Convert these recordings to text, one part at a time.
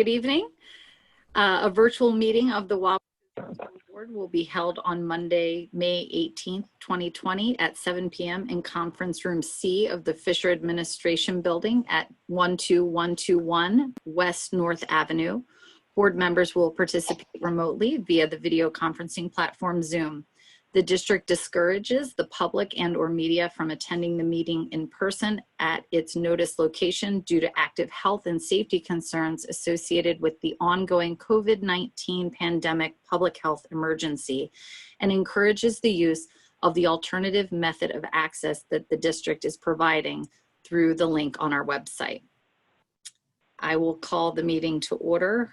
Good evening. A virtual meeting of the Wauwatosa School Board will be held on Monday, May 18th, 2020 at 7 p.m. in Conference Room C of the Fisher Administration Building at 12121 West North Avenue. Board members will participate remotely via the video conferencing platform Zoom. The district discourages the public and/or media from attending the meeting in person at its notice location due to active health and safety concerns associated with the ongoing COVID-19 pandemic public health emergency, and encourages the use of the alternative method of access that the district is providing through the link on our website. I will call the meeting to order.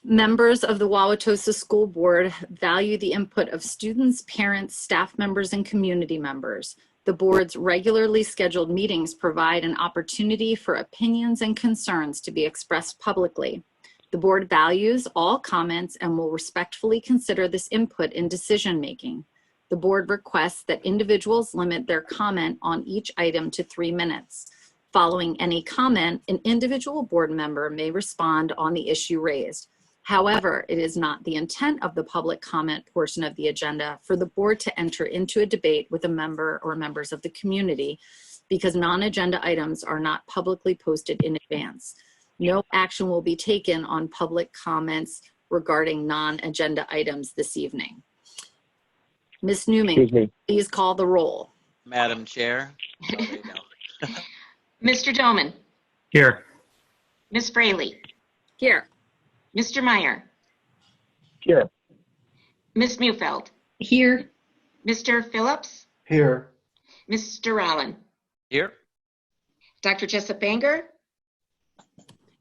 Members of the Wauwatosa School Board value the input of students, parents, staff members, and community members. The board's regularly scheduled meetings provide an opportunity for opinions and concerns to be expressed publicly. The board values all comments and will respectfully consider this input in decision-making. The board requests that individuals limit their comment on each item to 3 minutes. Following any comment, an individual board member may respond on the issue raised. However, it is not the intent of the public comment portion of the agenda for the board to enter into a debate with a member or members of the community because non-agenda items are not publicly posted in advance. No action will be taken on public comments regarding non-agenda items this evening. Ms. Newman, please call the roll. Madam Chair. Mr. Dolman. Here. Ms. Fraley. Here. Mr. Meyer. Here. Ms. Mufeld. Here. Mr. Phillips. Here. Mr. Rowland. Here. Dr. Jessop Banger.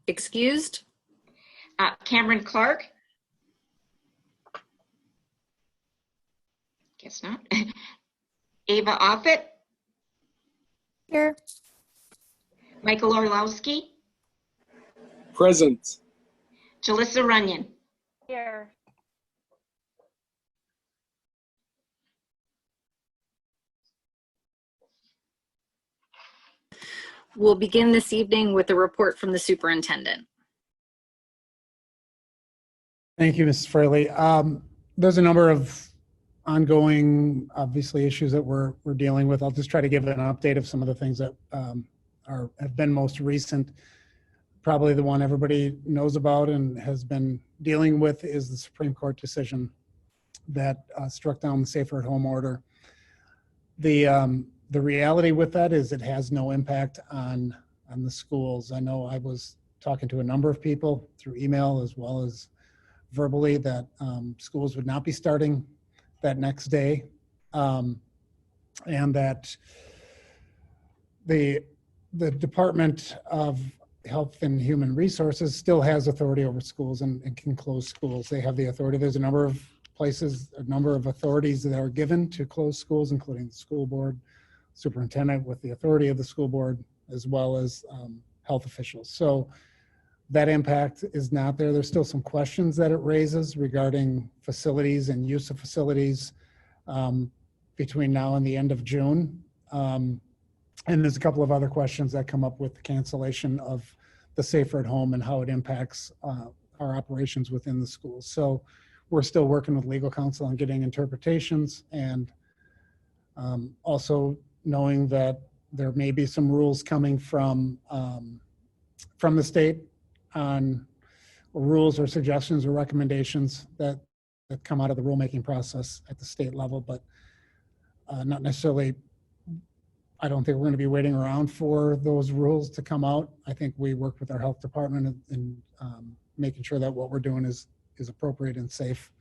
Excused. Cameron Clark. Guess not. Ava Offit. Here. Michael Orlowski. Present. Jalissa Runyon. Here. We'll begin this evening with a report from the superintendent. Thank you, Mrs. Fraley. There's a number of ongoing, obviously, issues that we're dealing with. I'll just try to give an update of some of the things that have been most recent. Probably the one everybody knows about and has been dealing with is the Supreme Court decision that struck down the Safer at Home order. The reality with that is it has no impact on the schools. I know I was talking to a number of people through email as well as verbally that schools would not be starting that next day, and that the Department of Health and Human Resources still has authority over schools and can close schools. They have the authority. There's a number of places, a number of authorities that are given to close schools, including the school board, superintendent with the authority of the school board, as well as health officials. So that impact is not there. There's still some questions that it raises regarding facilities and use of facilities between now and the end of June. And there's a couple of other questions that come up with the cancellation of the Safer at Home and how it impacts our operations within the schools. So we're still working with legal counsel on getting interpretations, and also knowing that there may be some rules coming from the state on rules or suggestions or recommendations that come out of the rulemaking process at the state level, but not necessarily. I don't think we're going to be waiting around for those rules to come out. I think we work with our health department in making sure that what we're doing is appropriate and safe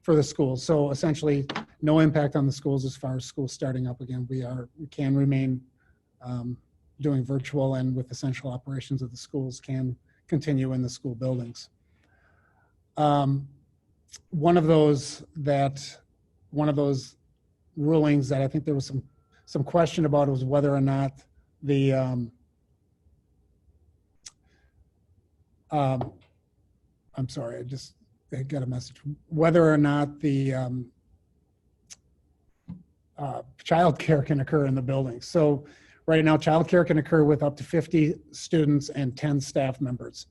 for the schools. So essentially, no impact on the schools as far as schools starting up again. We can remain doing virtual, and with essential operations of the schools can continue in the school buildings. One of those rulings that I think there was some question about was whether or not the I'm sorry, I got a message. Whether or not the childcare can occur in the building. So right now, childcare can occur with up to 50 students and 10 staff members.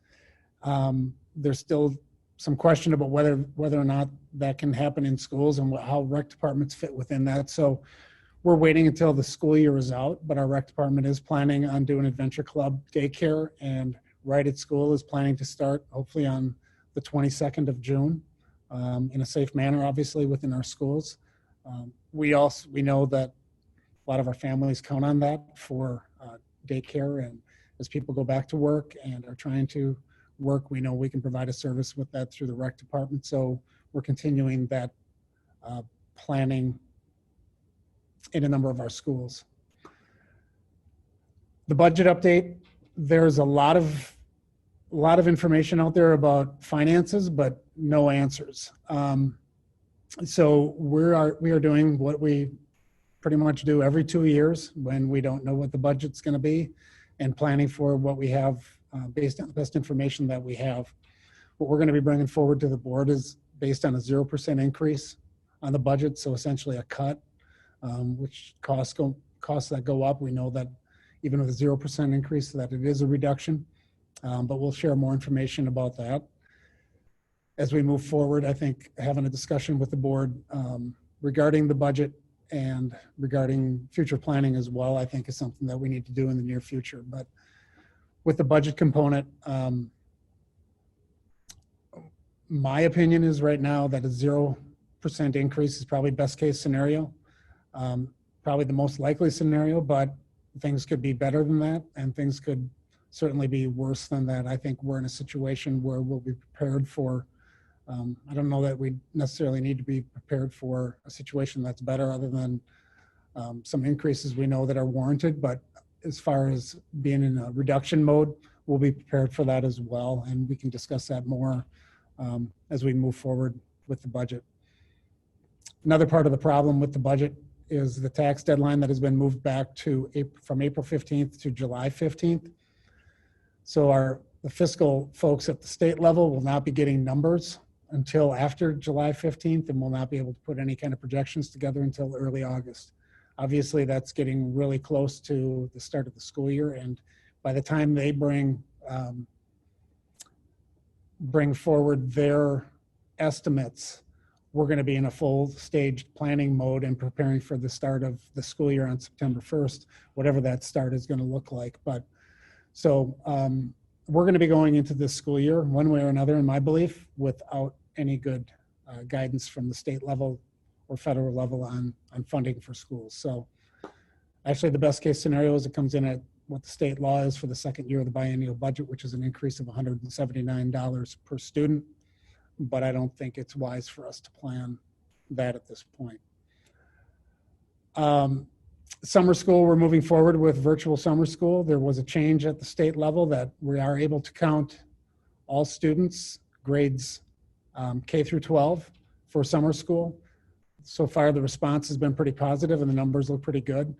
There's still some question about whether or not that can happen in schools and how rec departments fit within that. So we're waiting until the school year is out, but our rec department is planning on doing adventure club daycare, and Right at School is planning to start hopefully on the 22nd of June in a safe manner, obviously within our schools. We know that a lot of our families count on that for daycare, and as people go back to work and are trying to work, we know we can provide a service with that through the rec department. So we're continuing that planning in a number of our schools. The budget update, there's a lot of information out there about finances, but no answers. So we are doing what we pretty much do every 2 years when we don't know what the budget's going to be, and planning for what we have based on the best information that we have. What we're going to be bringing forward to the board is based on a 0% increase on the budget, so essentially a cut, which costs that go up. We know that even with a 0% increase, that it is a reduction, but we'll share more information about that as we move forward. I think having a discussion with the board regarding the budget and regarding future planning as well, I think is something that we need to do in the near future. But with the budget component, my opinion is right now that a 0% increase is probably best case scenario, probably the most likely scenario, but things could be better than that, and things could certainly be worse than that. I think we're in a situation where we'll be prepared for, I don't know that we necessarily need to be prepared for a situation that's better, other than some increases we know that are warranted. But as far as being in a reduction mode, we'll be prepared for that as well. And we can discuss that more as we move forward with the budget. Another part of the problem with the budget is the tax deadline that has been moved back to from April 15th to July 15th. So the fiscal folks at the state level will not be getting numbers until after July 15th, and will not be able to put any kind of projections together until early August. Obviously, that's getting really close to the start of the school year, and by the time they bring forward their estimates, we're going to be in a full staged planning mode and preparing for the start of the school year on September 1st, whatever that start is going to look like. But so we're going to be going into this school year one way or another, in my belief, without any good guidance from the state level or federal level on funding for schools. So actually the best case scenario is it comes in at what the state law is for the second year of the biennial budget, which is an increase of $179 per student. But I don't think it's wise for us to plan that at this point. Summer school, we're moving forward with virtual summer school. There was a change at the state level that we are able to count all students, grades K through 12 for summer school. So far, the response has been pretty positive and the numbers look pretty good.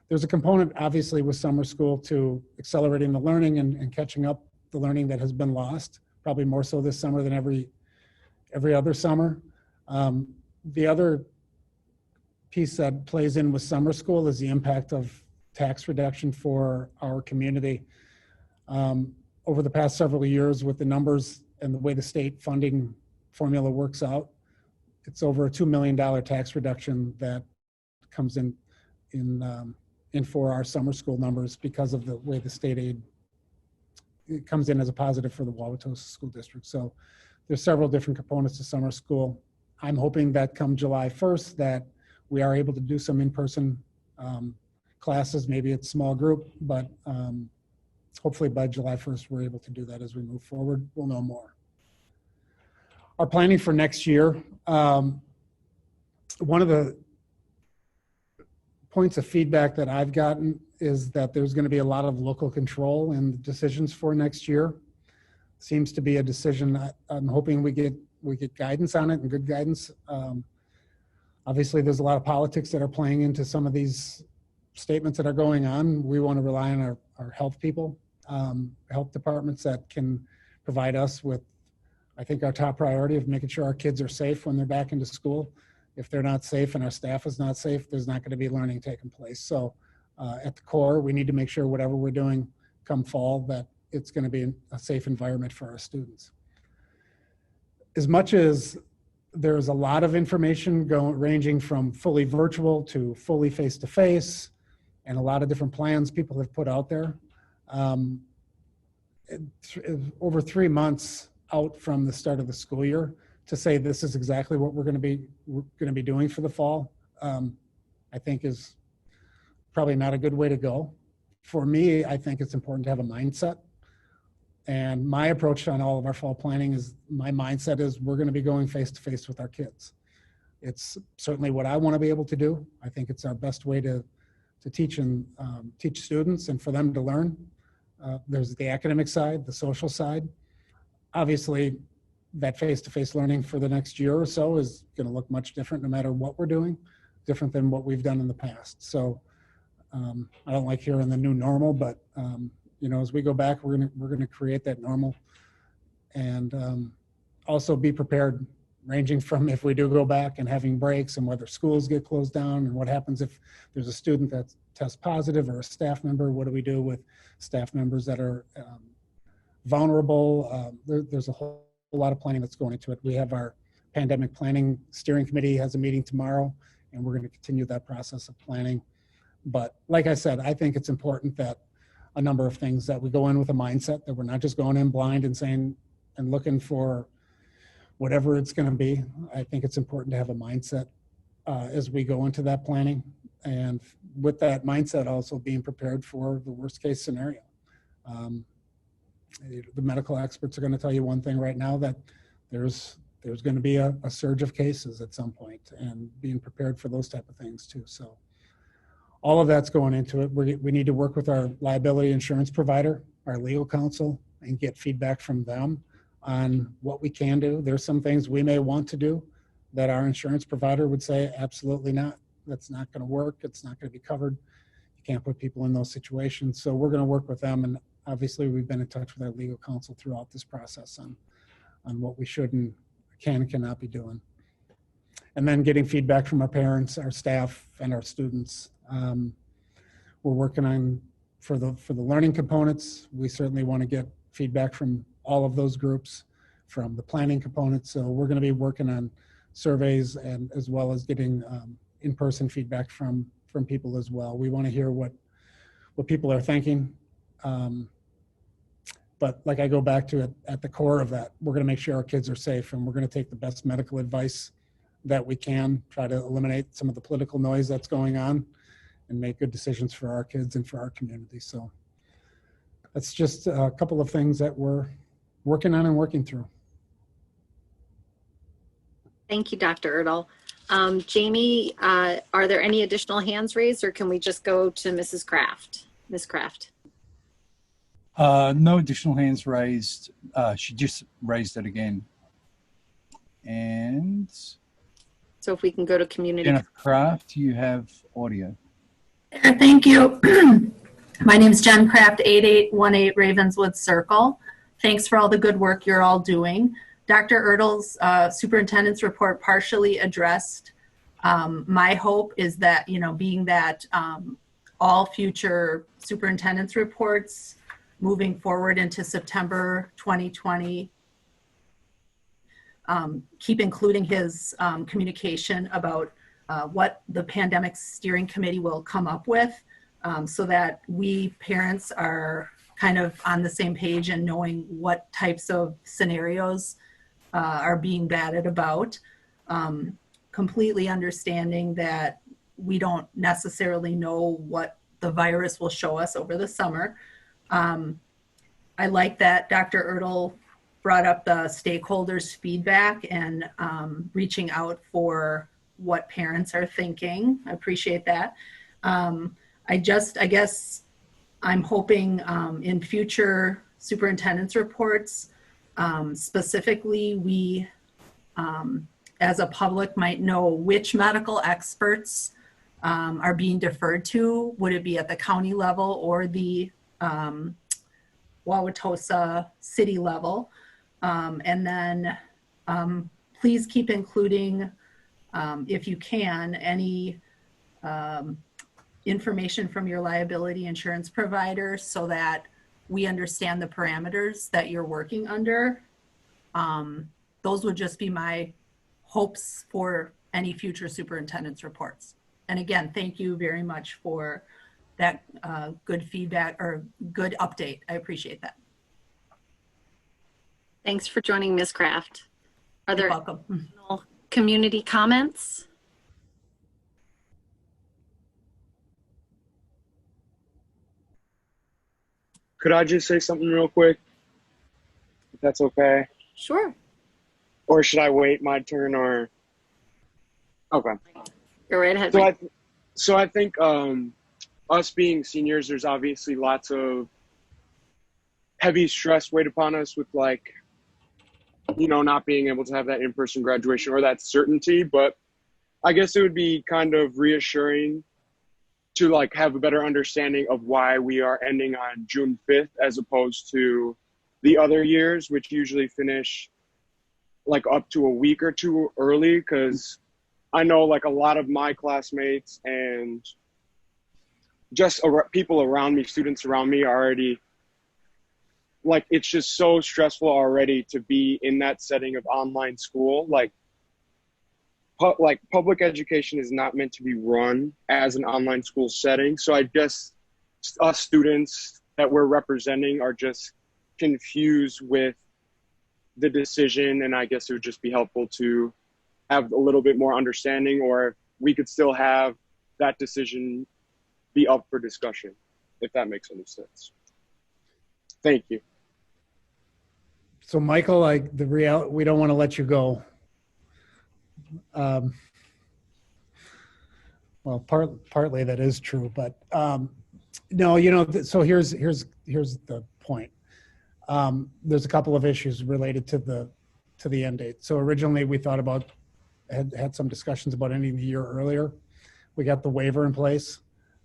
There's a component, obviously, with summer school to accelerating the learning and catching up the learning that has been lost, probably more so this summer than every other summer. The other piece that plays in with summer school is the impact of tax reduction for our community. Over the past several years, with the numbers and the way the state funding formula works out, it's over a $2 million tax reduction that comes in for our summer school numbers because of the way the state aid, it comes in as a positive for the Wauwatosa School District. So there's several different components to summer school. I'm hoping that come July 1st that we are able to do some in-person classes. Maybe it's small group, but hopefully by July 1st, we're able to do that. As we move forward, we'll know more. Our planning for next year, one of the points of feedback that I've gotten is that there's going to be a lot of local control in the decisions for next year. Seems to be a decision I'm hoping we get guidance on it, and good guidance. Obviously, there's a lot of politics that are playing into some of these statements that are going on. We want to rely on our health people, health departments that can provide us with, I think, our top priority of making sure our kids are safe when they're back into school. If they're not safe and our staff is not safe, there's not going to be learning taking place. So at the core, we need to make sure whatever we're doing come fall, that it's going to be a safe environment for our students. As much as there's a lot of information ranging from fully virtual to fully face-to-face, and a lot of different plans people have put out there. Over 3 months out from the start of the school year to say this is exactly what we're going to be doing for the fall, I think is probably not a good way to go. For me, I think it's important to have a mindset. And my approach on all of our fall planning is, my mindset is we're going to be going face-to-face with our kids. It's certainly what I want to be able to do. I think it's our best way to teach and teach students and for them to learn. There's the academic side, the social side. Obviously, that face-to-face learning for the next year or so is going to look much different no matter what we're doing, different than what we've done in the past. So I don't like hearing the new normal, but you know, as we go back, we're gonna create that normal, and also be prepared, ranging from if we do go back and having breaks, and whether schools get closed down, and what happens if there's a student that tests positive or a staff member. What do we do with staff members that are vulnerable? There's a whole lot of planning that's going into it. We have our pandemic planning steering committee has a meeting tomorrow, and we're going to continue that process of planning. But like I said, I think it's important that a number of things, that we go in with a mindset that we're not just going in blind and saying and looking for whatever it's going to be. I think it's important to have a mindset as we go into that planning, and with that mindset also being prepared for the worst case scenario. The medical experts are going to tell you one thing right now, that there's going to be a surge of cases at some point, and being prepared for those type of things too. So all of that's going into it. We need to work with our liability insurance provider, our legal counsel, and get feedback from them on what we can do. There's some things we may want to do that our insurance provider would say, absolutely not. That's not going to work. It's not going to be covered. You can't put people in those situations. So we're going to work with them. And obviously we've been in touch with our legal counsel throughout this process on what we should and cannot be doing. And then getting feedback from our parents, our staff, and our students. We're working on, for the learning components, we certainly want to get feedback from all of those groups, from the planning components. So we're going to be working on surveys, and as well as getting in-person feedback from people as well. We want to hear what people are thinking. But like I go back to it, at the core of that, we're going to make sure our kids are safe, and we're going to take the best medical advice that we can, try to eliminate some of the political noise that's going on, and make good decisions for our kids and for our community. So that's just a couple of things that we're working on and working through. Thank you, Dr. Erdahl. Jamie, are there any additional hands raised, or can we just go to Mrs. Kraft? Ms. Kraft. No additional hands raised. She just raised it again. And So if we can go to community. Jennifer Kraft, you have audio. Thank you. My name is Jen Kraft, 8818 Ravenswood Circle. Thanks for all the good work you're all doing. Dr. Erdahl's superintendent's report partially addressed. My hope is that, being that all future superintendent's reports moving forward into September 2020 keep including his communication about what the pandemic steering committee will come up with, so that we parents are kind of on the same page and knowing what types of scenarios are being batted about. Completely understanding that we don't necessarily know what the virus will show us over the summer. I like that Dr. Erdahl brought up the stakeholders' feedback and reaching out for what parents are thinking. I appreciate that. I guess I'm hoping in future superintendent's reports, specifically we as a public might know which medical experts are being deferred to. Would it be at the county level or the Wauwatosa city level? And then please keep including if you can, any information from your liability insurance provider so that we understand the parameters that you're working under. Those would just be my hopes for any future superintendent's reports. And again, thank you very much for that good feedback or good update. I appreciate that. Thanks for joining, Ms. Kraft. Are You're there welcome. community comments? Could I just say something real quick? If that's okay. Sure. Or should I wait my turn or? Okay. Go right ahead. So I think us being seniors, there's obviously lots of heavy stress weighed upon us with like, you know, not being able to have that in-person graduation or that certainty. But I guess it would be kind of reassuring to like have a better understanding of why we are ending on June 5th as opposed to the other years, which usually finish like up to a week or two early. Because I know like a lot of my classmates and just people around me, students around me already, like it's just so stressful already to be in that setting of online school. Like public education is not meant to be run as an online school setting. So I guess us students that we're representing are just confused with the decision. And I guess it would just be helpful to have a little bit more understanding, or we could still have that decision be up for discussion, if that makes any sense. Thank you. So Michael, we don't want to let you go. Well, partly that is true, but no, you know, so here's the point. There's a couple of issues related to the end date. So originally we thought about, had some discussions about ending the year earlier. We got the waiver in place.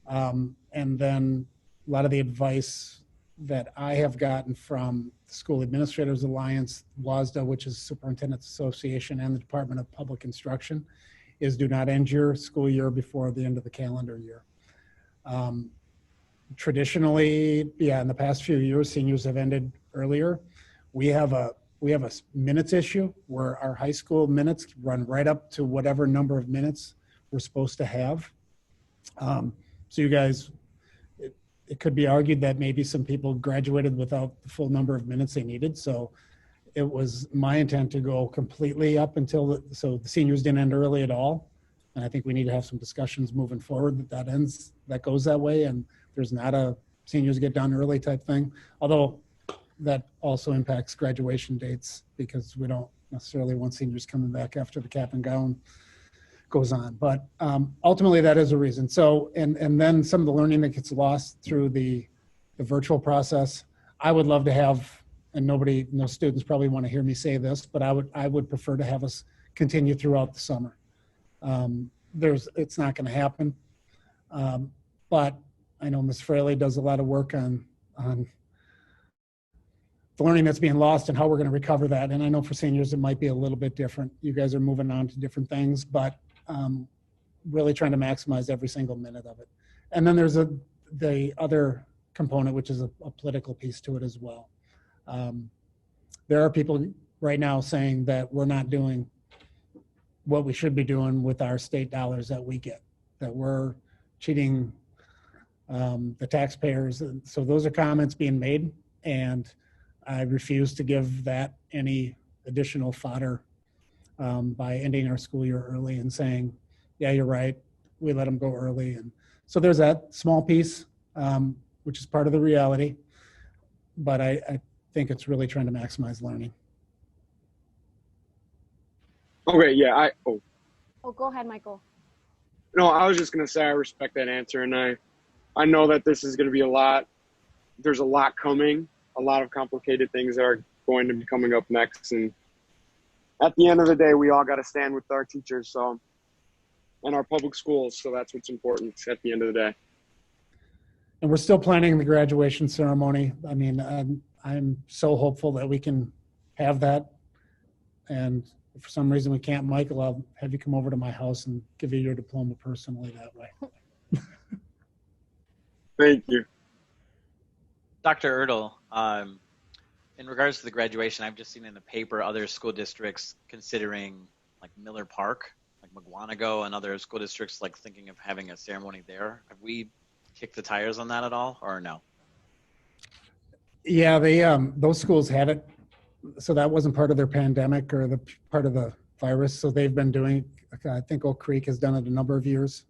And then a lot of the advice that I have gotten from the School Administrators Alliance, WASDA, which is Superintendent's Association, and the Department of Public Instruction, is do not end your school year before the end of the calendar year. Traditionally, yeah, in the past few years, seniors have ended earlier. We have a minutes issue where our high school minutes run right up to whatever number of minutes we're supposed to have. So you guys, it could be argued that maybe some people graduated without the full number of minutes they needed. So it was my intent to go completely up until, so the seniors didn't end early at all. And I think we need to have some discussions moving forward that goes that way. And there's not a seniors get done early type thing. Although that also impacts graduation dates because we don't necessarily want seniors coming back after the cap and gown goes on. But ultimately that is a reason. So, and then some of the learning that gets lost through the virtual process, I would love to have, and no students probably want to hear me say this, but I would prefer to have us continue throughout the summer. It's not going to happen. But I know Ms. Fraley does a lot of work on the learning that's being lost and how we're going to recover that. And I know for seniors, it might be a little bit different. You guys are moving on to different things, but really trying to maximize every single minute of it. And then there's the other component, which is a political piece to it as well. There are people right now saying that we're not doing what we should be doing with our state dollars that we get, that we're cheating the taxpayers. So those are comments being made, and I refuse to give that any additional fodder by ending our school year early and saying, yeah, you're right, we let them go early. And so there's that small piece, which is part of the reality, but I think it's really trying to maximize learning. Okay, yeah, Oh, go ahead, Michael. No, I was just going to say I respect that answer, and I know that this is going to be there's a lot coming, a lot of complicated things that are going to be coming up next, and at the end of the day, we all got to stand with our teachers, and our public schools, so that's what's important at the end of the day. And we're still planning the graduation ceremony. I mean, I'm so hopeful that we can have that, and if for some reason we can't, Michael, I'll have you come over to my house and give you your diploma personally that way. Thank you. Dr. Ertl, in regards to the graduation, I've just seen in the paper other school districts considering like Miller Park, like McWanago, and other school districts like thinking of having a ceremony there. Have we kicked the tires on that at all, or no? Yeah, they those schools had it, so that wasn't part of their pandemic or the part of the virus. So they've been doing. I think Oak Creek has done it a number of years.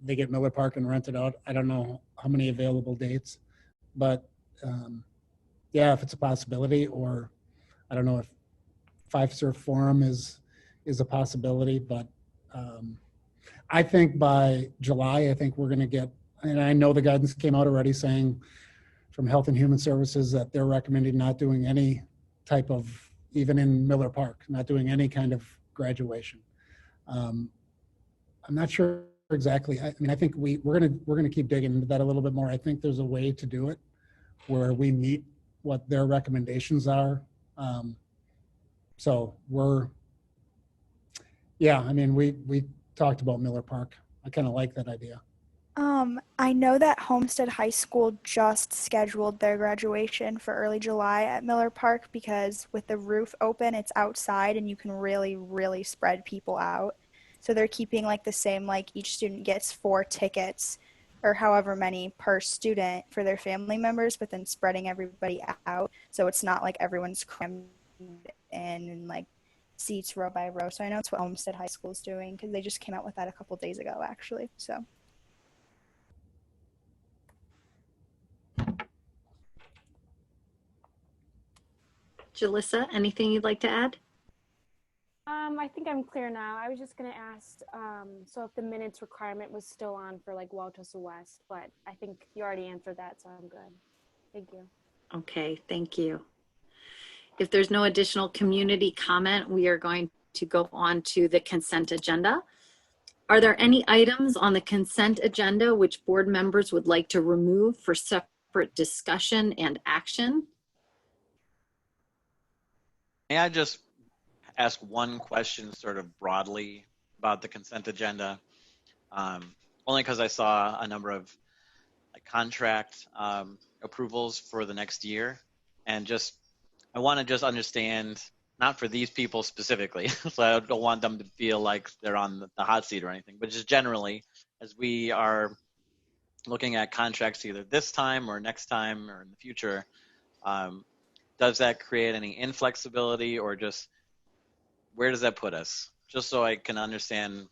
They get Miller Park and rent it out. I don't know how many available dates, but yeah, if it's a possibility, or I don't know if Five Surf Forum is a possibility, but I think by July, I think we're going to get, and I know the guidance came out already saying from Health and Human Services that they're recommending not doing any type of, even in Miller Park, not doing any kind of graduation. I'm not sure exactly. I mean, I think we're gonna keep digging into that a little bit more. I think there's a way to do it where we meet what their recommendations are. So yeah, I mean, we talked about Miller Park. I kind of like that idea. I know that Homestead High School just scheduled their graduation for early July at Miller Park because with the roof open, it's outside and you can really, really spread people out. So they're keeping like the same, like each student gets 4 tickets or however many per student for their family members, but then spreading everybody out. So it's not like everyone's crammed in and like seats row by row. So I know it's what Homestead High School is doing because they just came out with that a couple days ago, actually. So. Jalissa, anything you'd like to add? I think I'm clear now. I was just going to ask, so if the minutes requirement was still on for like Wauwatosa West, but I think you already answered that, so I'm good. Thank you. Okay, thank you. If there's no additional community comment, we are going to go on to the consent agenda. Are there any items on the consent agenda which board members would like to remove for separate discussion and action? May I just ask one question sort of broadly about the consent agenda? Only because I saw a number of like, contract approvals for the next year. And just, I want to just understand, not for these people specifically, so I don't want them to feel like they're on the hot seat or anything, but just generally, as we are looking at contracts either this time or next time or in the future, does that create any inflexibility or just where does that put us? Just so I can understand,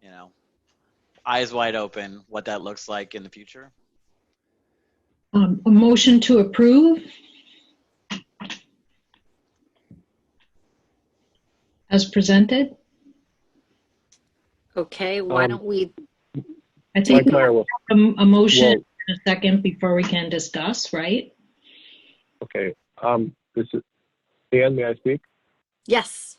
you know, eyes wide open, what that looks like in the future. A motion to approve as presented. Okay, why don't we? I think we Meyer will. have a motion in a second before we can discuss, right? Okay. This is Dan. May I speak? Yes.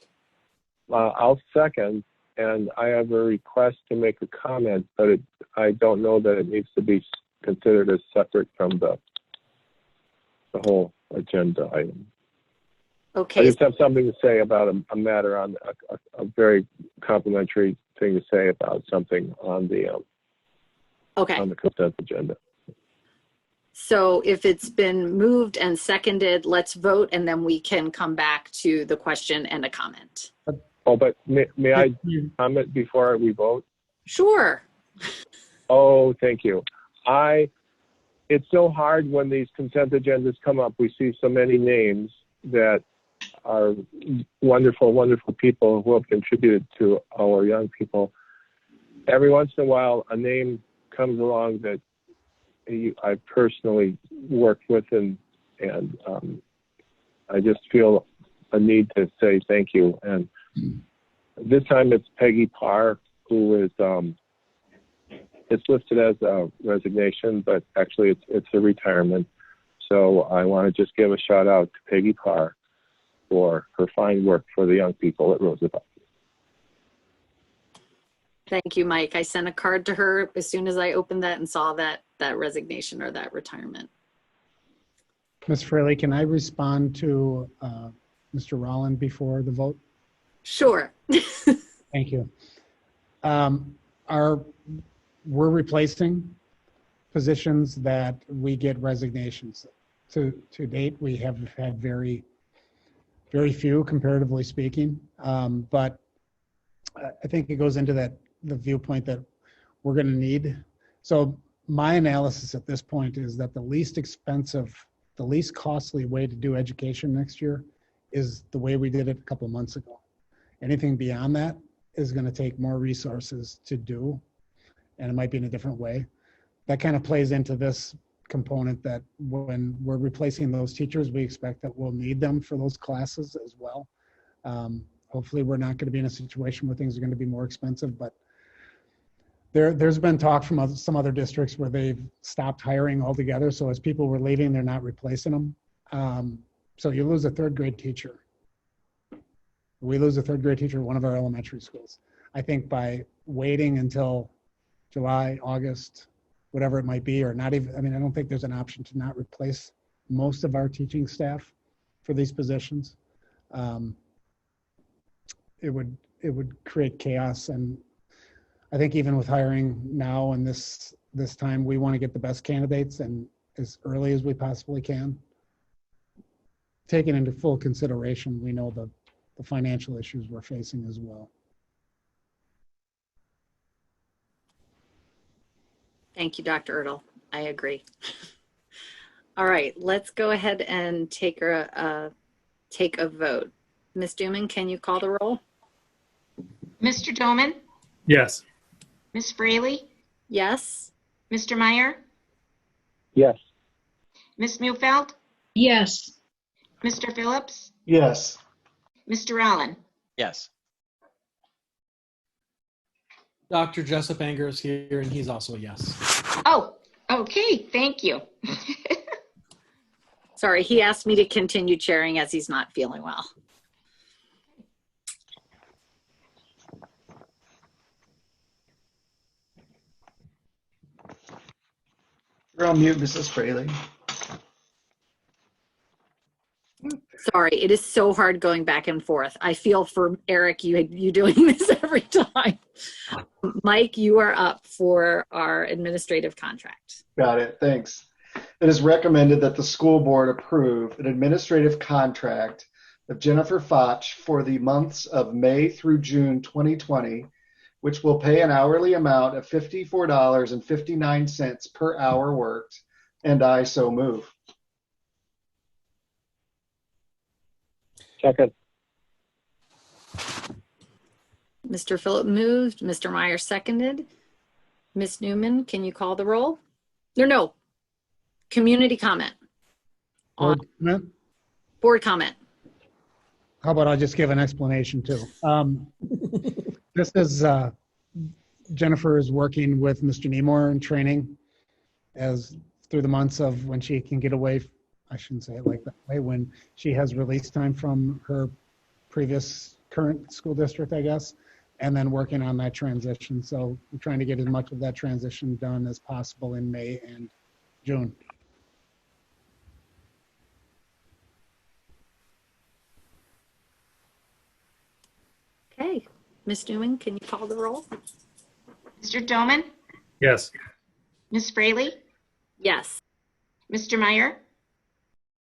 I'll second, and I have a request to make a comment, but I don't know that it needs to be considered as separate from the whole agenda item. Okay. I just have something to say about a matter on a very complimentary thing to say about something on the on the consent agenda. So if it's been moved and seconded, let's vote, and then we can come back to the question and a comment. Oh, but may I comment before we vote? Sure. Oh, thank you. It's so hard when these consent agendas come up. We see so many names that are wonderful, wonderful people who have contributed to our young people. Every once in a while, a name comes along that I personally worked with, and I just feel a need to say thank you. And this time it's Peggy Parr, who is it's listed as a resignation, but actually it's a retirement. So I want to just give a shout out to Peggy Parr for her fine work for the young people at Roosevelt. Thank you, Mike. I sent a card to her as soon as I opened that and saw that resignation or that retirement. Ms. Fraley, can I respond to Mr. Rolland before the vote? Sure. Thank you. We're replacing positions that we get resignations. To date, we have had very few, comparatively speaking. But I think it goes into the viewpoint that we're going to need. So my analysis at this point is that the least expensive, the least costly way to do education next year is the way we did it a couple of months ago. Anything beyond that is going to take more resources to do, and it might be in a different way. That kind of plays into this component that when we're replacing those teachers, we expect that we'll need them for those classes as well. Hopefully we're not going to be in a situation where things are going to be more expensive, but there's been talk from some other districts where they've stopped hiring altogether. So as people were leaving, they're not replacing them. So you lose a third grade teacher. We lose a third grade teacher at one of our elementary schools. I think by waiting until July, August, whatever it might be, or not even, I mean, I don't think there's an option to not replace most of our teaching staff for these positions. It would create chaos. And I think even with hiring now and this time, we want to get the best candidates and as early as we possibly can. Taking into full consideration, we know the financial issues we're facing as well. Thank you, Dr. Ertl. I agree. All right, let's go ahead and take a vote. Ms. Newman, can you call the roll? Mr. Dolman, Yes. Ms. Fraley, Yes. Mr. Meyer, Yes. Ms. Mulefeld, Yes. Mr. Phillips, Yes. Mr. Rolland. Yes. Dr. Jessop Anger is here, and he's also a yes. Oh, okay, thank you. Sorry, he asked me to continue chairing as he's not feeling well. You're on mute, Mrs. Fraley. Sorry, it is so hard going back and forth. I feel for Eric, you doing this every time. Mike, you are up for our administrative contract. Got it. Thanks. It is recommended that the school board approve an administrative contract of Jennifer Foch for the months of May through June 2020, which will pay an hourly amount of $54.59 per hour worked, and I so move. Second. Mr. Phillip moved, Mr. Meyer seconded. Ms. Newman, can you call the roll? No. Community comment. Board comment? Board comment. How about I just give an explanation too? This is, Jennifer is working with Mr. Nemore in training as through the months of when she can get away. I shouldn't say it like that way, when she has release time from her current school district, I guess, and then working on that transition. So we're trying to get as much of that transition done as possible in May and June. Okay, Ms. Newman, can you call the roll? Mr. Dolman, Yes. Ms. Fraley, Yes. Mr. Meyer,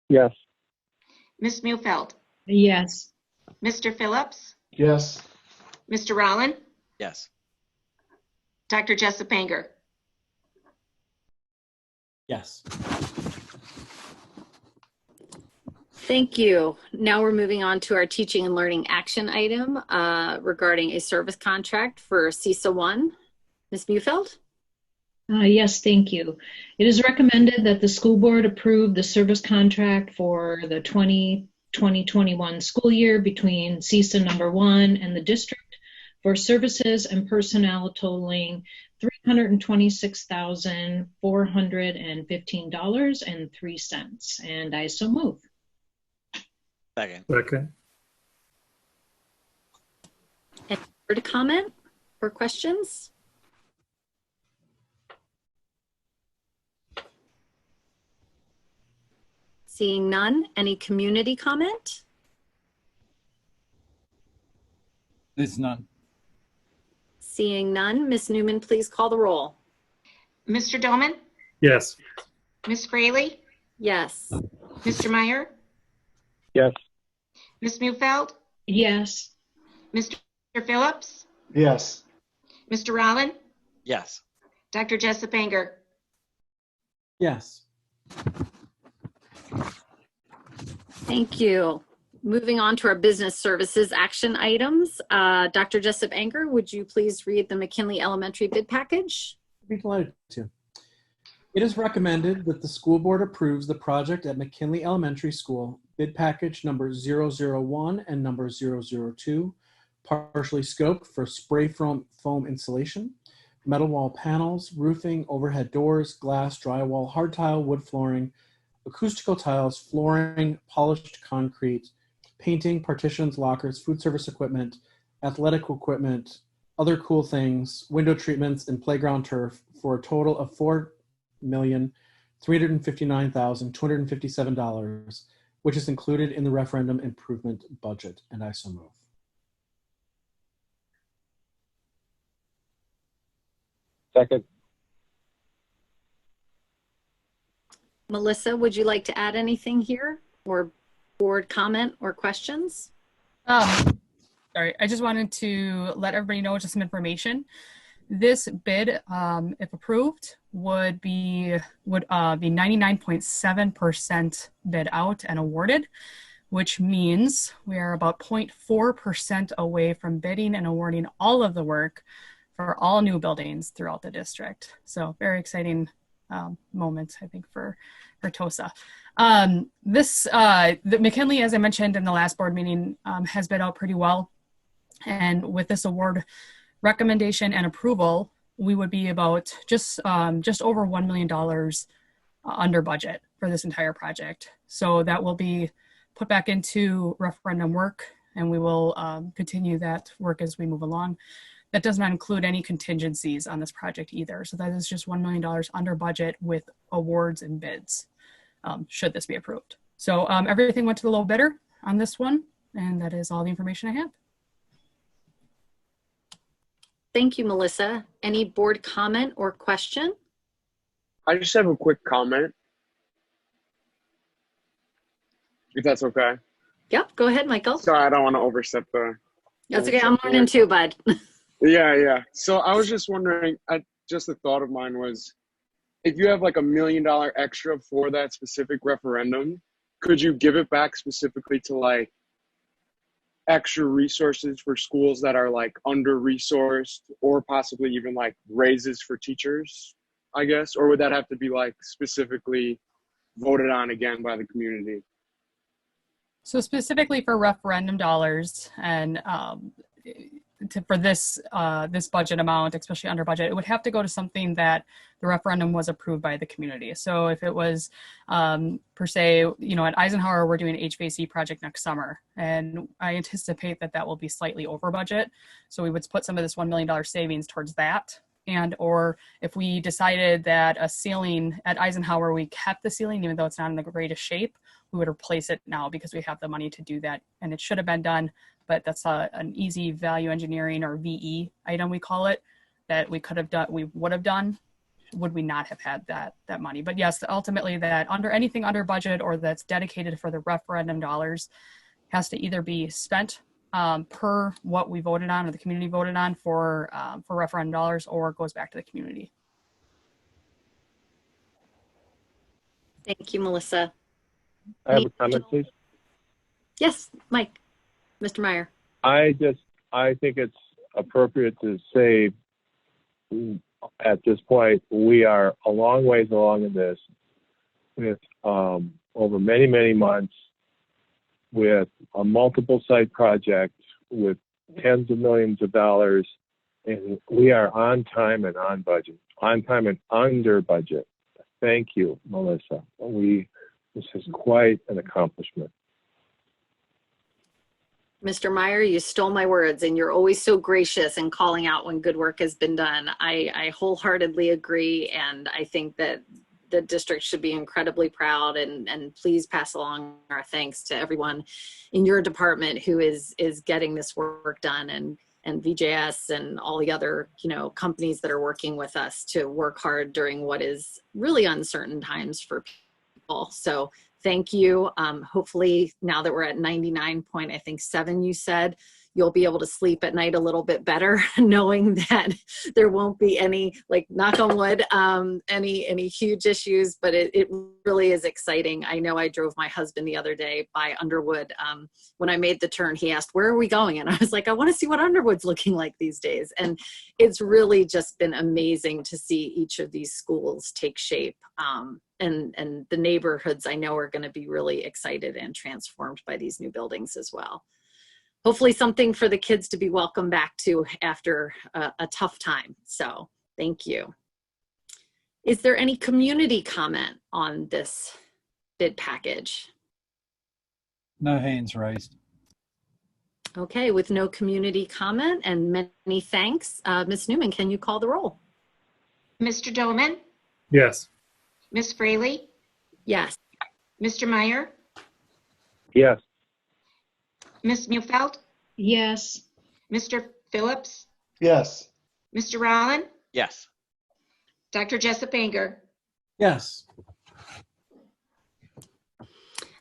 Yes. Ms. Mulefeld, Yes. Mr. Phillips, Yes. Mr. Rolland, Yes. Dr. Jessop Anger. Yes. Thank you. Now we're moving on to our teaching and learning action item regarding a service contract for CISA 1. Ms. Bufeld? Yes, thank you. It is recommended that the school board approve the service contract for the 2020-21 school year between CISA number 1 and the district for services and personnel totaling $326,415.03. And I so move. Second. Any further comment or questions? Seeing none, any community comment? There's none. Seeing none, Ms. Newman, please call the roll. Mr. Dolman, Yes. Ms. Fraley, Yes. Mr. Meyer, Yes. Ms. Mufeld, Yes. Mr. Phillips, Yes. Mr. Rollin, Yes. Dr. Jessop Anger. Yes. Thank you. Moving on to our business services action items. Dr. Jessop Anger, would you please read the McKinley Elementary bid package? I'd be delighted to. It is recommended that the school board approves the project at McKinley Elementary School, bid package number 001 and number 002, partially scoped for spray foam insulation, metal wall panels, roofing, overhead doors, glass, drywall, hard tile, wood flooring, acoustical tiles, flooring, polished concrete, painting, partitions, lockers, food service equipment, athletic equipment, other cool things, window treatments, and playground turf for a total of $4,359,257, which is included in the referendum improvement budget. And I so move. Second. Melissa, would you like to add anything here, or board comment or questions? Sorry, I just wanted to let everybody know just some information. This bid, if approved, would be 99.7% bid out and awarded, which means we are about 0.4% away from bidding and awarding all of the work for all new buildings throughout the district. So very exciting moment, I think, for TOSA. The McKinley, as I mentioned in the last board meeting, has bid out pretty well. And with this award recommendation and approval, we would be about just over $1 million under budget for this entire project. So that will be put back into referendum work, and we will continue that work as we move along. That does not include any contingencies on this project either. So that is just $1 million under budget with awards and bids, should this be approved. So everything went to the low bidder on this one, and that is all the information I have. Thank you, Melissa. Any board comment or question? I just have a quick comment, if that's okay. Yep, go ahead, Michael. Sorry, I don't want to overstep the. That's okay, I'm learning too, bud. Yeah. So I was just wondering, just a thought of mine was, if you have like $1 million extra for that specific referendum, could you give it back specifically to like extra resources for schools that are like under-resourced, or possibly even like raises for teachers, I guess? Or would that have to be like specifically voted on again by the community? So specifically for referendum dollars and for this budget amount, especially under budget, it would have to go to something that the referendum was approved by the community. So if it was per se, at Eisenhower, we're doing an HVAC project next summer, and I anticipate that will be slightly over budget. So we would put some of this $1 million savings towards that. And or if we decided that a ceiling at Eisenhower, we kept the ceiling, even though it's not in the greatest shape, we would replace it now because we have the money to do that. And it should have been done, but that's an easy value engineering, or VE item, we call it, that we could have done, we would have done, would we not have had that money. But yes, ultimately that anything under budget or that's dedicated for the referendum dollars has to either be spent per what we voted on or the community voted on for referendum dollars, or goes back to the community. Thank you, Melissa. I have a comment, please. Yes, Mike. Mr. Meyer. I think it's appropriate to say at this point, we are a long ways along in this, with over many, many months, with a multiple site project with tens of millions of dollars, and we are on time and on budget, on time and under budget. Thank you, Melissa. This is quite an accomplishment. Mr. Meyer, you stole my words, and you're always so gracious in calling out when good work has been done. I wholeheartedly agree, and I think that the district should be incredibly proud, and please pass along our thanks to everyone in your department who is getting this work done. And and VJS and all the other, companies that are working with us to work hard during what is really uncertain times for people. So thank you. Hopefully now that we're at 99.7, you said, you'll be able to sleep at night a little bit better, knowing that there won't be any, like, knock on wood, any huge issues, but it really is exciting. I know I drove my husband the other day by Underwood. When I made the turn, he asked, where are we going? And I was like, I want to see what Underwood's looking like these days. And it's really just been amazing to see each of these schools take shape. And the neighborhoods I know are going to be really excited and transformed by these new buildings as well. Hopefully something for the kids to be welcome back to after a tough time. So thank you. Is there any community comment on this bid package? No hands raised. Okay, with no community comment and many thanks, Ms. Newman, can you call the roll? Mr. Dolman, Yes. Ms. Fraley, Yes. Mr. Meyer, Yes. Ms. Mufeld, Yes. Mr. Phillips, Yes. Mr. Rollin, Yes. Dr. Jessop Anger. Yes.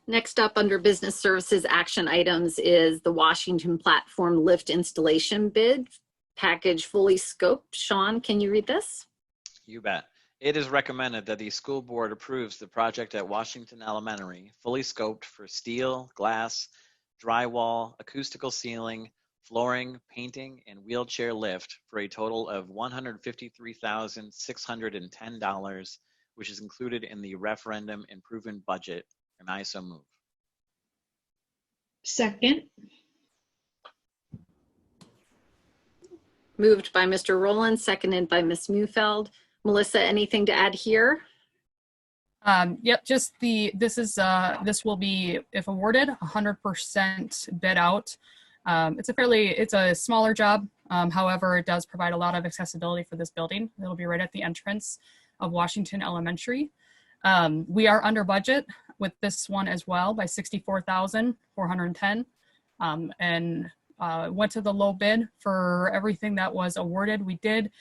Next up under business services action items is the Washington platform lift installation bid package fully scoped. Sean, can you read this? You bet. It is recommended that the school board approves the project at Washington Elementary, fully scoped for steel, glass, drywall, acoustical ceiling, flooring, painting, and wheelchair lift for a total of $153,610, which is included in the referendum improvement budget, and I so move. Second. Moved by Mr. Rowland, seconded by Ms. Mufeld. Melissa, anything to add here? Yep, just this will be, if awarded, 100% bid out. It's a smaller job. However, it does provide a lot of accessibility for this building. It'll be right at the entrance of Washington Elementary. We are under budget with this one as well by $64,410, and went to the low bid for everything that was awarded. We did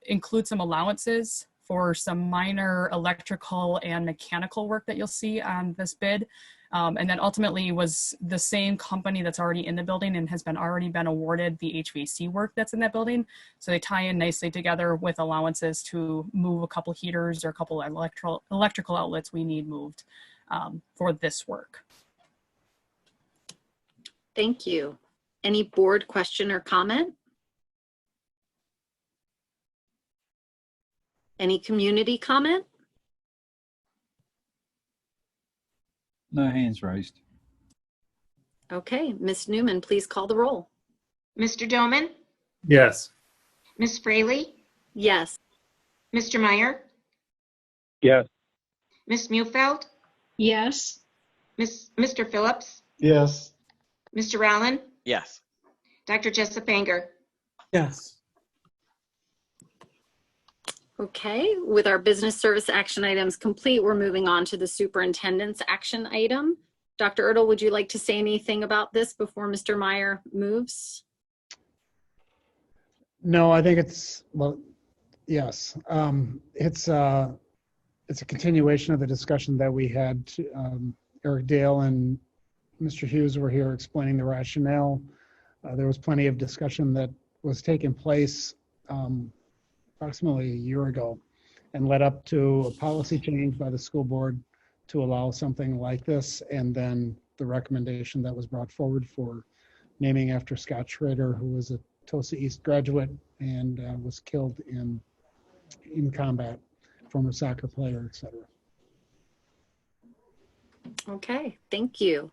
include some allowances for some minor electrical and mechanical work that you'll see on this bid. And then ultimately was the same company that's already in the building and has already been awarded the HVAC work that's in that building. So they tie in nicely together with allowances to move a couple heaters or a couple electrical outlets we need moved for this work. Thank you. Any board question or comment? Any community comment? No hands raised. Okay, Ms. Newman, please call the roll. Mr. Dolman, Yes. Ms. Fraley, Yes. Mr. Meyer, Yes. Ms. Mufeld, Yes. Mr. Phillips, Yes. Mr. Rollin, Yes. Dr. Jessop Anger. Yes. Okay, with our business service action items complete, we're moving on to the superintendent's action item. Dr. Ertl, would you like to say anything about this before Mr. Meyer moves? No, I think it's, well, yes. It's a continuation of the discussion that we had. Eric Dale and Mr. Hughes were here explaining the rationale. There was plenty of discussion that was taking place approximately a year ago and led up to a policy change by the school board to allow something like this, and then the recommendation that was brought forward for naming after Scott Schrader, who was a Tosa East graduate and was killed in combat, former soccer player, etc. Okay, thank you.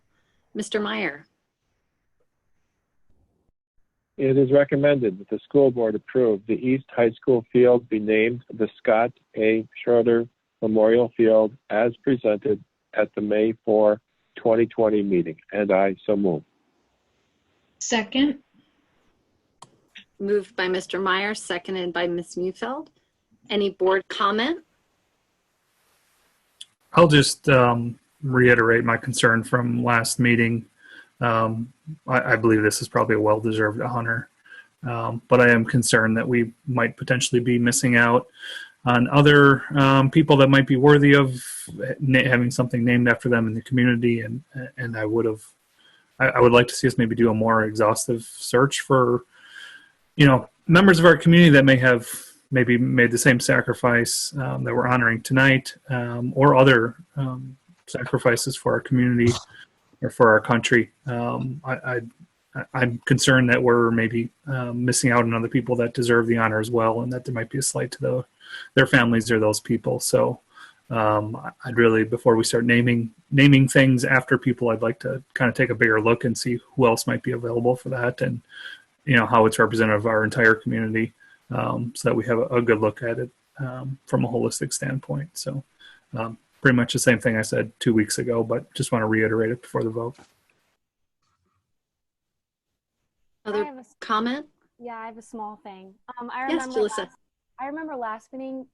Mr. Meyer. It is recommended that the school board approve the East High School field be named the Scott A. Schroeder Memorial Field as presented at the May 4, 2020 meeting, and I so move. Second. Moved by Mr. Meyer, seconded by Ms. Mufeld. Any board comment? I'll just reiterate my concern from last meeting. I believe this is probably a well-deserved honor. But I am concerned that we might potentially be missing out on other people that might be worthy of having something named after them in the community. And I would like to see us maybe do a more exhaustive search for, members of our community that may have maybe made the same sacrifice that we're honoring tonight, or other sacrifices for our community or for our country. I'm concerned that we're maybe missing out on other people that deserve the honor as well, and that there might be a slight to their families or those people. So I'd really, before we start naming things after people, I'd like to kind of take a bigger look and see who else might be available for that, and how it's representative of our entire community, so that we have a good look at it from a holistic standpoint. So pretty much the same thing I said 2 weeks ago, but just want to reiterate it before the vote. Other comment? Yeah, I have a small thing. Yes, Jalissa. I remember last meeting,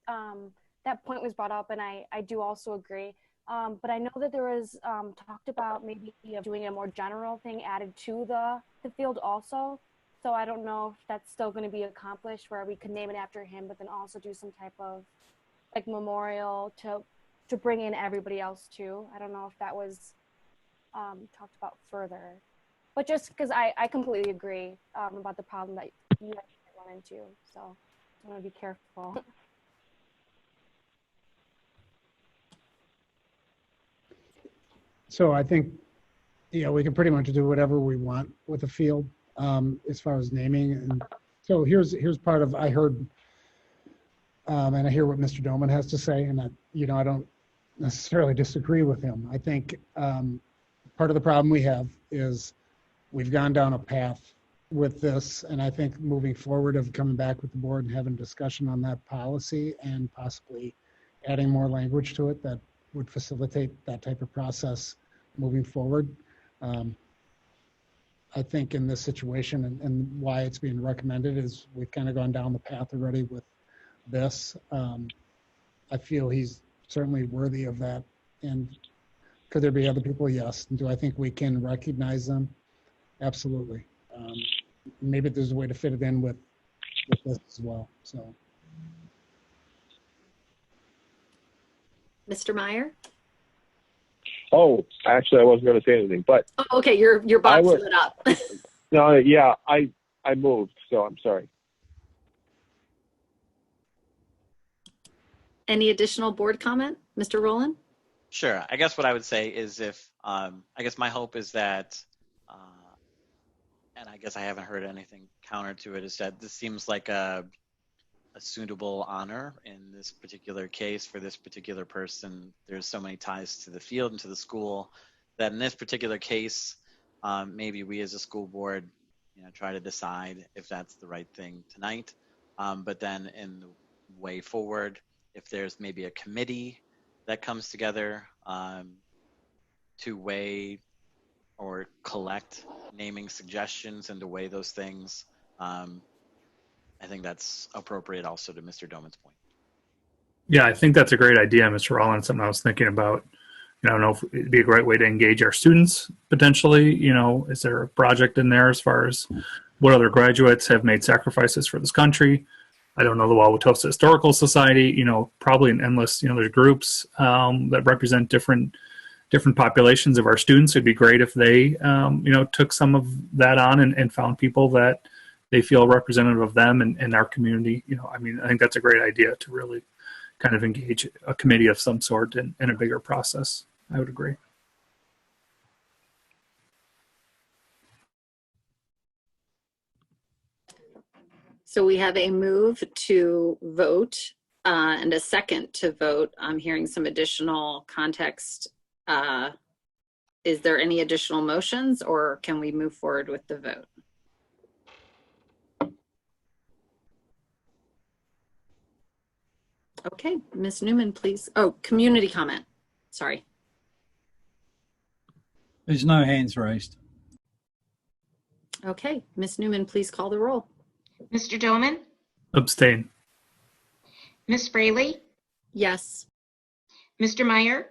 that point was brought up, and I do also agree. But I know that there was talked about maybe doing a more general thing added to the field also. So I don't know if that's still going to be accomplished, where we could name it after him, but then also do some type of like memorial to bring in everybody else too. I don't know if that was talked about further, but just because I completely agree about the problem that you guys run into. So I want to be careful. So I think, we can pretty much do whatever we want with the field as far as naming. And so here's part of, I heard, and I hear what Mr. Dolman has to say, and I don't necessarily disagree with him. I think part of the problem we have is we've gone down a path with this, and I think moving forward of coming back with the board and having a discussion on that policy and possibly adding more language to it that would facilitate that type of process moving forward. I think in this situation and why it's being recommended is we've kind of gone down the path already with this. I feel he's certainly worthy of that. And could there be other people? Yes. And do I think we can recognize them? Absolutely. Maybe there's a way to fit it in with this as well. So, Mr. Meyer? Oh, actually, I wasn't going to say anything, but Oh, okay, your box lit up. no, yeah, I moved, so I'm sorry. Any additional board comment, Mr. Rowland? Sure. I guess what I would say is I guess my hope is that, and I guess I haven't heard anything counter to it, is that this seems like a suitable honor in this particular case for this particular person. There's so many ties to the field and to the school that in this particular case, maybe we as a school board, try to decide if that's the right thing tonight. But then in the way forward, if there's maybe a committee that comes together to weigh or collect naming suggestions and to weigh those things, I think that's appropriate also to Mr. Dolman's point. Yeah, I think that's a great idea, Mr. Rollins. Something I was thinking about. I don't know if it'd be a great way to engage our students potentially. Is there a project in there as far as what other graduates have made sacrifices for this country? I don't know the Wauwatosa Historical Society. Probably an endless. There's groups that represent different populations of our students. It'd be great if they took some of that on and found people that they feel representative of them and our community. I think that's a great idea to really kind of engage a committee of some sort in a bigger process. I would agree. So we have a move to vote and a second to vote. I'm hearing some additional context. Is there any additional motions, or can we move forward with the vote? Okay, Ms. Newman, please. Oh, community comment. Sorry. There's no hands raised. Okay, Ms. Newman, please call the roll. Mr. Dolman? Abstain. Ms. Fraley? Yes. Mr. Meyer?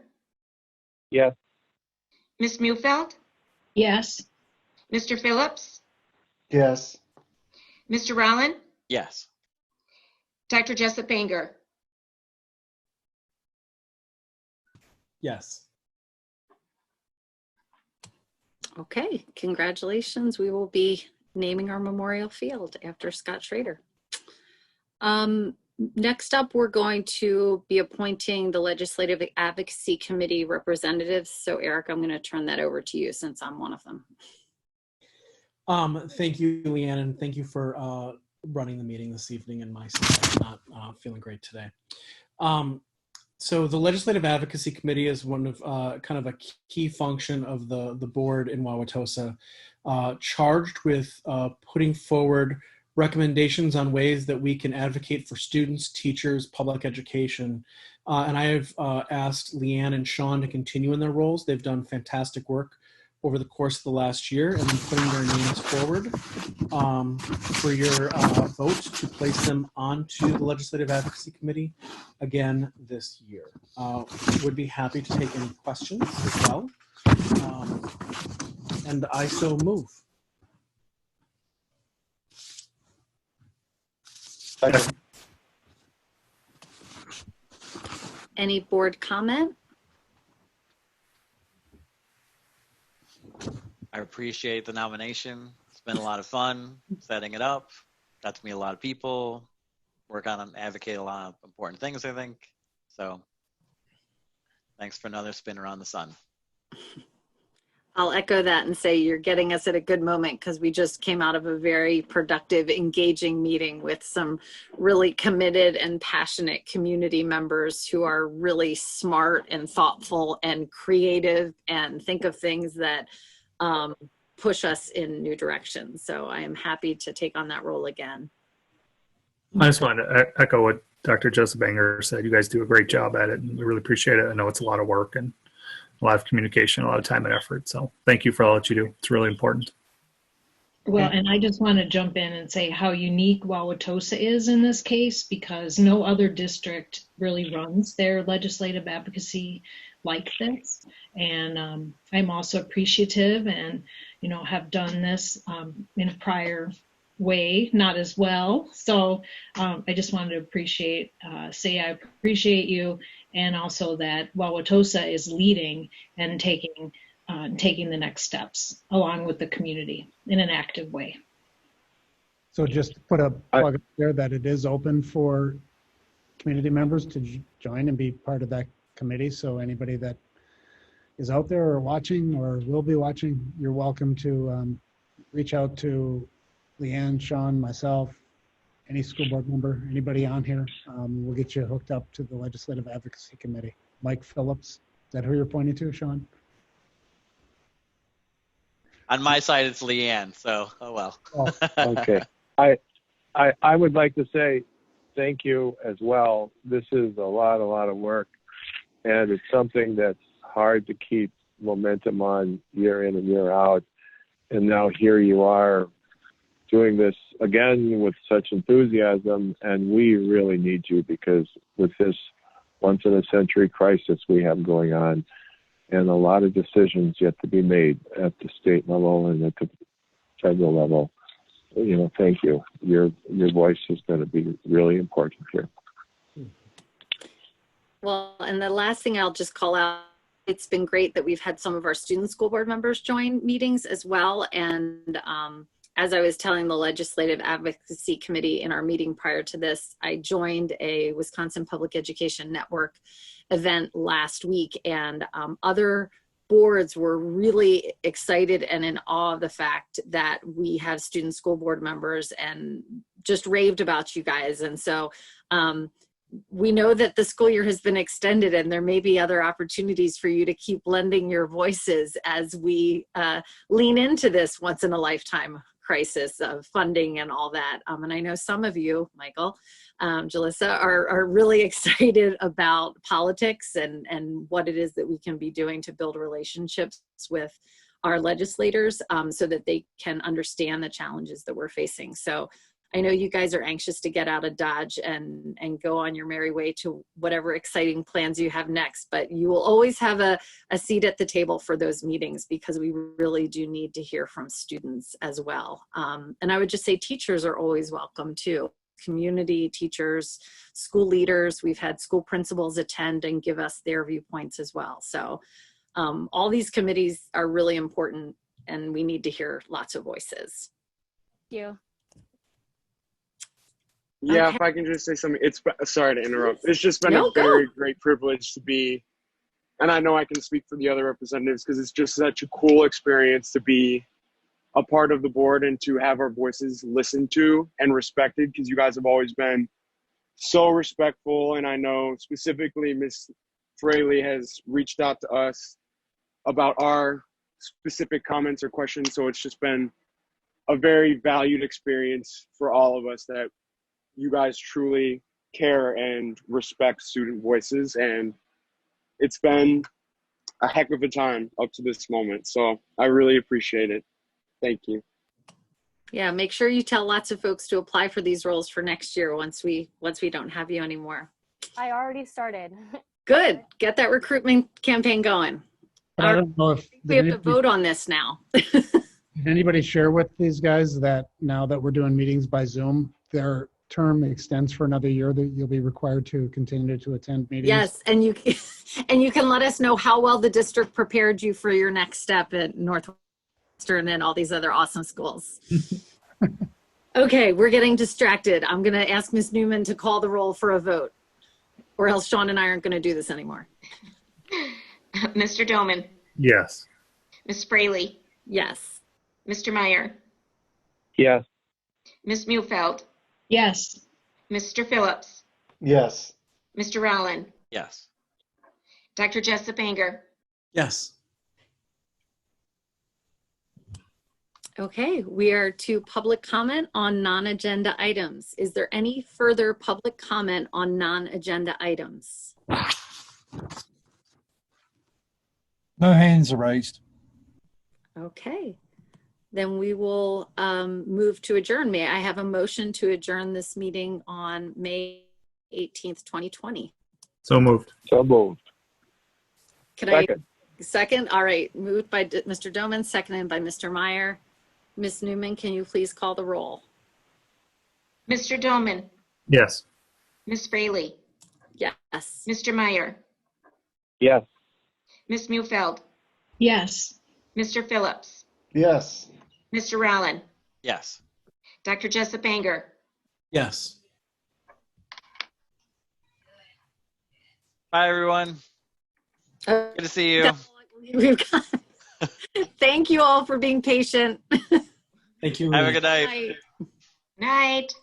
Yes. Ms. Mulefeld? Yes. Mr. Phillips? Yes. Mr. Rowland, Yes. Dr. Jessop Banger. Yes. Okay, congratulations. We will be naming our memorial field after Scott Schrader. Next up, we're going to be appointing the Legislative Advocacy Committee representatives. So Eric, I'm going to turn that over to you since I'm one of them. Thank you, Leanne, and thank you for running the meeting this evening in my side. I'm not feeling great today. So the Legislative Advocacy Committee is one of kind of a key function of the board in Wauwatosa, charged with putting forward recommendations on ways that we can advocate for students, teachers, public education. And I have asked Leanne and Sean to continue in their roles. They've done fantastic work over the course of the last year and putting their names forward for your vote to place them onto the Legislative Advocacy Committee again this year. Would be happy to take any questions as well. And I so move. Any board comment? I appreciate the nomination. It's been a lot of fun setting it up. Got to meet a lot of people, work on and advocate a lot of important things, I think. So thanks for another spin around the sun. I'll echo that and say you're getting us at a good moment because we just came out of a very productive, engaging meeting with some really committed and passionate community members who are really smart and thoughtful and creative and think of things that push us in new directions. So I am happy to take on that role again. I just wanted to echo what Dr. Jessop Banger said. You guys do a great job at it, and we really appreciate it. I know it's a lot of work and a lot of communication, a lot of time and effort. So thank you for all that you do. It's really important. Well, and I just want to jump in and say how unique Wauwatosa is in this case, because no other district really runs their legislative advocacy like this. And I'm also appreciative and, you know, have done this in a prior way, not as well. So I just wanted to say I appreciate you, and also that Wauwatosa is leading and taking the next steps along with the community in an active way. So just to put a plug up there that it is open for community members to join and be part of that committee. So anybody that is out there or watching or will be watching, you're welcome to reach out to Leanne, Sean, myself, any school board member, anybody on here. We'll get you hooked up to the Legislative Advocacy Committee. Mike Phillips, is that who you're pointing to, Sean? On my side, it's Leanne, so oh well. Oh. Okay. I would like to say thank you as well. This is a lot of work, and it's something that's hard to keep momentum on year in and year out. And now here you are doing this again with such enthusiasm, and we really need you because with this once in a century crisis we have going on, and a lot of decisions yet to be made at the state level and at the federal level. You know, thank you. Your voice is going to be really important here. Well, and the last thing I'll just call out, it's been great that we've had some of our student school board members join meetings as well. And as I was telling the Legislative Advocacy Committee in our meeting prior to this, I joined a Wisconsin Public Education Network event last week, and other boards were really excited and in awe of the fact that we have student school board members and just raved about you guys. And so we know that the school year has been extended, and there may be other opportunities for you to keep lending your voices as we lean into this once in a lifetime crisis of funding and all that. And I know some of you, Michael, Jalissa, are really excited about politics and what it is that we can be doing to build relationships with our legislators so that they can understand the challenges that we're facing. So I know you guys are anxious to get out of Dodge and go on your merry way to whatever exciting plans you have next, but you will always have a seat at the table for those meetings because we really do need to hear from students as well. And I would just say teachers are always welcome too. Community teachers, school leaders, we've had school principals attend and give us their viewpoints as well. So all these committees are really important and we need to hear lots of voices. Thank you. Yeah, Okay. if I can just say something, sorry to interrupt. It's just been No, a very great privilege to be, and I know I can speak for the other representatives because it's just such a cool experience to be a part of the board and to have our voices listened to and respected, because you guys have always been so respectful. And I know specifically Ms. Fraley has reached out to us about our specific comments or questions. So it's just been a very valued experience for all of us that you guys truly care and respect student voices. And it's been a heck of a time up to this moment. So I really appreciate it. Thank you. Yeah, make sure you tell lots of folks to apply for these roles for next year once we don't have you anymore. I already started. Good. Get that recruitment campaign going. But I don't know if We have to vote on this now. did anybody share with these guys that now that we're doing meetings by Zoom, their term extends for another year, that you'll be required to continue to attend meetings? Yes, and you can let us know how well the district prepared you for your next step at Northwestern and all these other awesome schools. Okay, we're getting distracted. I'm going to ask Ms. Newman to call the roll for a vote, or else Sean and I aren't going to do this anymore. Mr. Dolman, Yes. Ms. Fraley, Yes. Mr. Meyer, Yes. Ms. Mulefeld, Yes. Mr. Phillips, Yes. Mr. Rowland, Yes. Dr. Jessop Anger. Yes. Okay, we are to public comment on non-agenda items. Is there any further public comment on non-agenda items? No hands are raised. Okay, then we will move to adjourn. May I have a motion to adjourn this meeting on May 18th, 2020? So moved. So moved. Can Second. I second? All right, moved by Mr. Dolman, seconded by Mr. Meyer. Ms. Newman, can you please call the roll? Mr. Dolman, Yes. Ms. Fraley, Yes. Mr. Meyer, Yes. Ms. Mulefeld, Yes. Mr. Phillips, Yes. Mr. Rowland, Yes. Dr. Jessop Anger. Yes. Bye, everyone. Good to see you. We've got, thank you all for being patient. Thank you. Have a good night. Bye. Night.